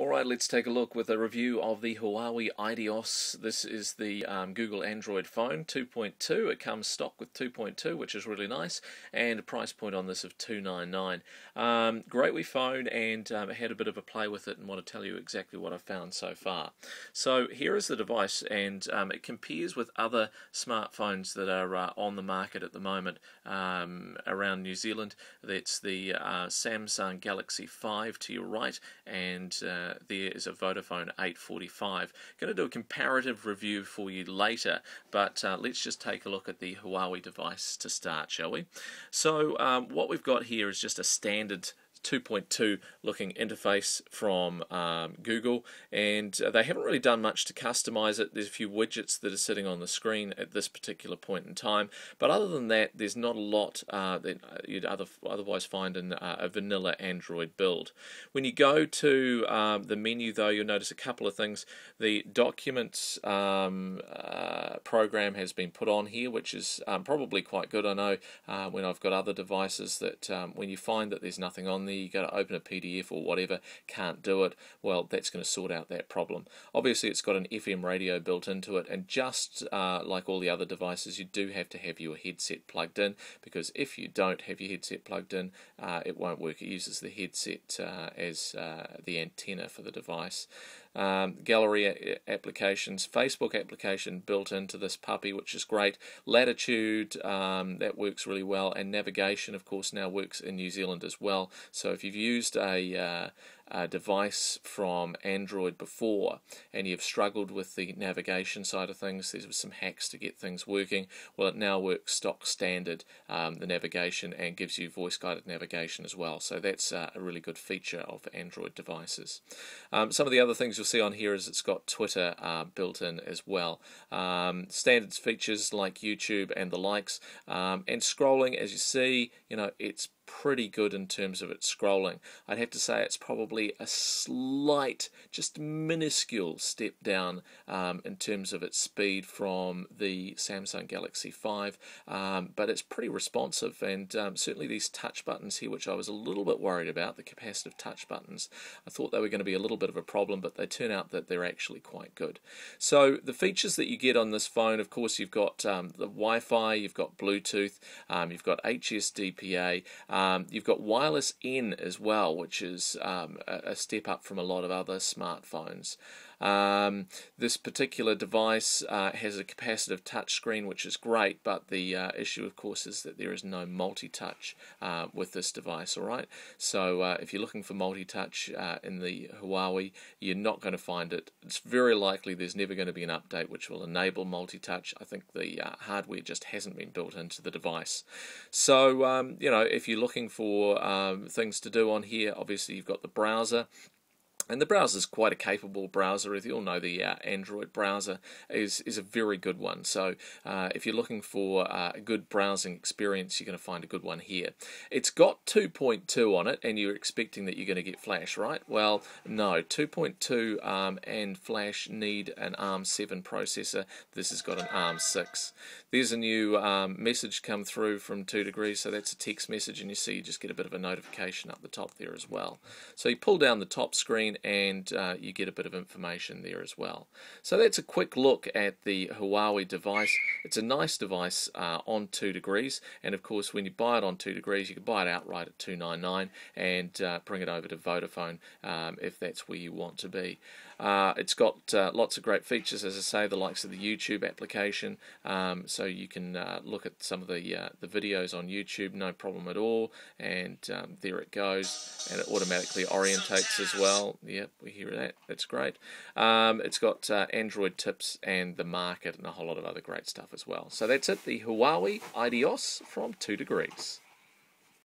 Alright, let's take a look with a review of the Huawei Ideos. This is the Google Android phone 2.2. It comes stock with 2.2, which is really nice, and a price point on this of $299. Great wee phone, and I had a bit of a play with it and want to tell you exactly what I've found so far. So here is the device, and it compares with other smartphones that are on the market at the moment around New Zealand. That's the Samsung Galaxy 5 to your right, and there is a Vodafone 845. Going to do a comparative review for you later, but let's just take a look at the Huawei device to start, shall we? So what we've got here is just a standard 2.2 looking interface from Google, and they haven't really done much to customize it. There's a few widgets that are sitting on the screen at this particular point in time, but other than that there's not a lot that you'd otherwise find in a vanilla Android build. When you go to the menu though, you'll notice a couple of things. The Documents program has been put on here, which is probably quite good. I know when I've got other devices that when you find that there's nothing on there, you go to open a PDF or whatever, can't do it, well, that's going to sort out that problem. Obviously it's got an FM radio built into it, and just like all the other devices, you do have to have your headset plugged in, because if you don't have your headset plugged in, it won't work. It uses the headset as the antenna for the device. Gallery applications, Facebook application built into this puppy, which is great. Latitude, that works really well, and navigation of course now works in New Zealand as well. So if you've used a device from Android before and you've struggled with the navigation side of things, there's some hacks to get things working. Well, it now works stock standard, the navigation, and gives you voice guided navigation as well. So that's a really good feature of Android devices. Some of the other things you'll see on here is it's got Twitter built in as well. Standard features like YouTube and the likes, and scrolling, as you see, it's pretty good in terms of its scrolling. I'd have to say it's probably a slight, just minuscule step down in terms of its speed from the Samsung Galaxy 5, but it's pretty responsive, and certainly these touch buttons here, which I was a little bit worried about, the capacitive touch buttons, I thought they were going to be a little bit of a problem, but they turn out that they're actually quite good. So the features that you get on this phone, of course, you've got the Wi-Fi, you've got Bluetooth, you've got HSDPA, you've got wireless N as well, which is a step up from a lot of other smartphones. This particular device has a capacitive touch screen, which is great, but the issue of course is that there is no multi-touch with this device. Alright, so if you're looking for multi-touch in the Huawei, you're not going to find it. It's very likely there's never going to be an update which will enable multi-touch. I think the hardware just hasn't been built into the device. So if you're looking for things to do on here, obviously you've got the browser. And the browser is quite a capable browser. As you all know, the Android browser is a very good one. So if you're looking for a good browsing experience, you're going to find a good one here. It's got 2.2 on it, and you're expecting that you're going to get Flash, right? Well, no. 2.2 and Flash need an ARM7 processor. This has got an ARM6. There's a new message come through from 2 Degrees, so that's a text message, and you see you just get a bit of a notification up the top there as well. So you pull down the top screen, and you get a bit of information there as well. So that's a quick look at the Huawei device. It's a nice device on 2 Degrees, and of course when you buy it on 2 Degrees you can buy it outright at $299 and bring it over to Vodafone if that's where you want to be. It's got lots of great features, as I say, the likes of the YouTube application, so you can look at some of the videos on YouTube, no problem at all, and there it goes, and it automatically orientates as well. Yep, we hear that. That's great. It's got Android tips and the market and a whole lot of other great stuff as well. So that's it, the Huawei Ideos from 2 Degrees.